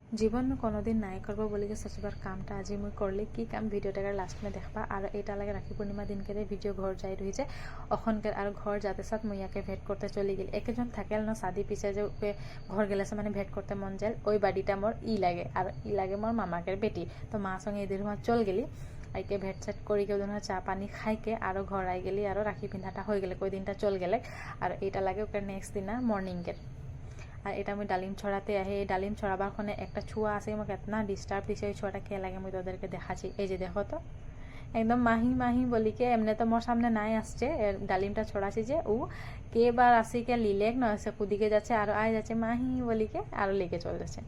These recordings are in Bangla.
जीवन में कोनोदिन नाई करबो बोली के सोचबार कामटा आज मुई करली कि काम भिडिओटार लास्ट में देखबा और एटा लगे राखी पूर्णिमा दिन के भिडिओ घर जाई रही जे अखनके और घर जाते साथ मुई याके भेट करते चली गेल एकजन थाकेल न शादी पीछे जो घर गेले से माने भेट करते मन जाए ओई बाड़ीटा मोर इ लागे और इ लागे मोर मामाकेर बेटी तो माँ संगे एदिन हुआ चल गेली आइके भेट सेट करी के उधर चा पानी खाई के और घर आई गेली और राखी पिंधाटा हो गए कोई दिनटा चल गए और एटा लागे ओके नेक्स्ट दिना मर्निंग के और এটা मैं डालिम छड़ाते आए डालिम छड़ाबार खने एक छुआ आसे मैं कितना डिस्टार्ब दिसे छुआटा के लगे मैं तोदेरके देखाची এই যে देखो तो एकदम माही माही बोली के एमने तो मोर सामने नाई आसছে डालिमटा छड़ाছি যে ও কেবার আসি কে লিলেক নয় সে কুদিকে যাচ্ছে আর আয় যাচ্ছে মাহি बोली के আর लेके चल যাচ্ছে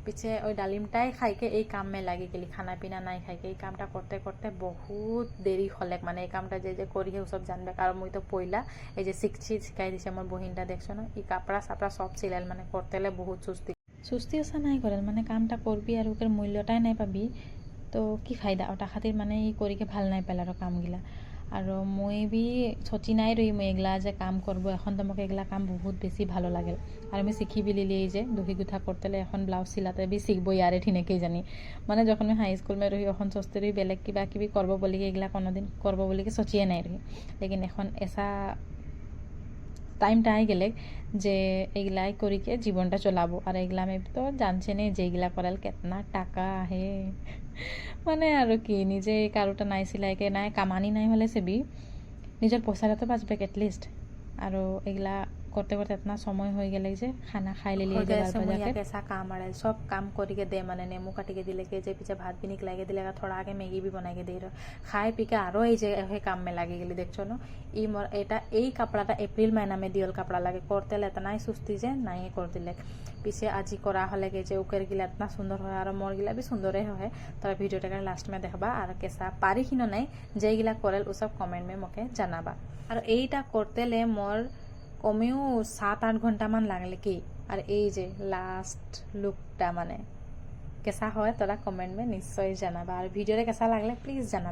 पीछे ওই ডালিমটাই খাইকে এই কাম में লাগি গেলি খানা পিনা নাই খাইকে এই কামটা করতে করতে বহুত দেরি হলেক মানে এই কামটা যে যে করি সব জানবে আর মুই তো পইলা এই যে শিখছি শিখাই দিছে আমার বহিনটা দেখছো না এই কাপড়া সাপড়া সব সিলাইল মানে করতেলে বহুত সুস্তি সুস্তি আসা নাই করেন মানে কামটা করবি আর ওকে মূল্যটাই নাই পাবি তো কি ফায়দা ওটা খাतिर মানে ই করিকে ভাল নাই পেলার কামগিলা আর মই বি সচি নাই রই মই এগুলা যে কাম করব এখন তো আমাকে এগুলা কাম বহুত বেশি ভালো লাগে আর আমি শিখি বিলিলি এই যে দহি গুঠা করতেলে এখন ব্লাউজ সিলাতে বি শিখব ইয়ারে ঠিনেকেই জানি মানে যখন আমি হাই স্কুল মে রহি এখন সস্তে রহি বেলেগ কিবা কিবি করব বলি এগুলা কোনোদিন করব বলি কি সচিয়ে নাই রহি লেকিন এখন এসা টাইমটা আই গেলে যে এগুলাই করিকে জীবনটা চলাবো আর এগুলা আমি তো জানছে নে যে এগুলা করাল কেতনা টাকা আহে মানে আর কি নিজে কারোটা নাই সিলাইকে নাই কামানি নাই হলে সেবি নিজের পয়সাটা তো বাঁচবে এটলিস্ট আর এগুলা করতে করতে इतना समय हो गए जे खाना खाई ले लिए कैसा काम आड़े सब काम करिके दे माने नेमू काटी के दिले के जे पीछे भात भी निकला के दिले थोड़ा आगे मैगी भी बना के दे रहा खाए पी के आरो ये जे काम में लगे गेली देखछो न इ मोर एटा এই কাপড়াটা এপ্রিল মাইনা মে দিওল কাপড়া লাগে করতে এতনাই সুস্তি যে নাই कर दिले पीछे আজি करा हले के जे उकर गिला इतना सुंदर হয় আর মোর গিলা भी सुंदर হয় तब ভিডিওটা लास्ट में देखबा আর কেসা পারি কিনো নাই যেইগিলা করেল ও সব কমেন্ট में মকে জানাবা আর এইটা করতেলে মোর কমেও 7-8 ঘন্টা মান লাগলে কি আর এই যে লাস্ট লুকটা মানে কেসা হয় তোরা কমেন্ট में নিশ্চয় জানাবা আর ভিডিওটা কেসা লাগলে প্লিজ জানাবা।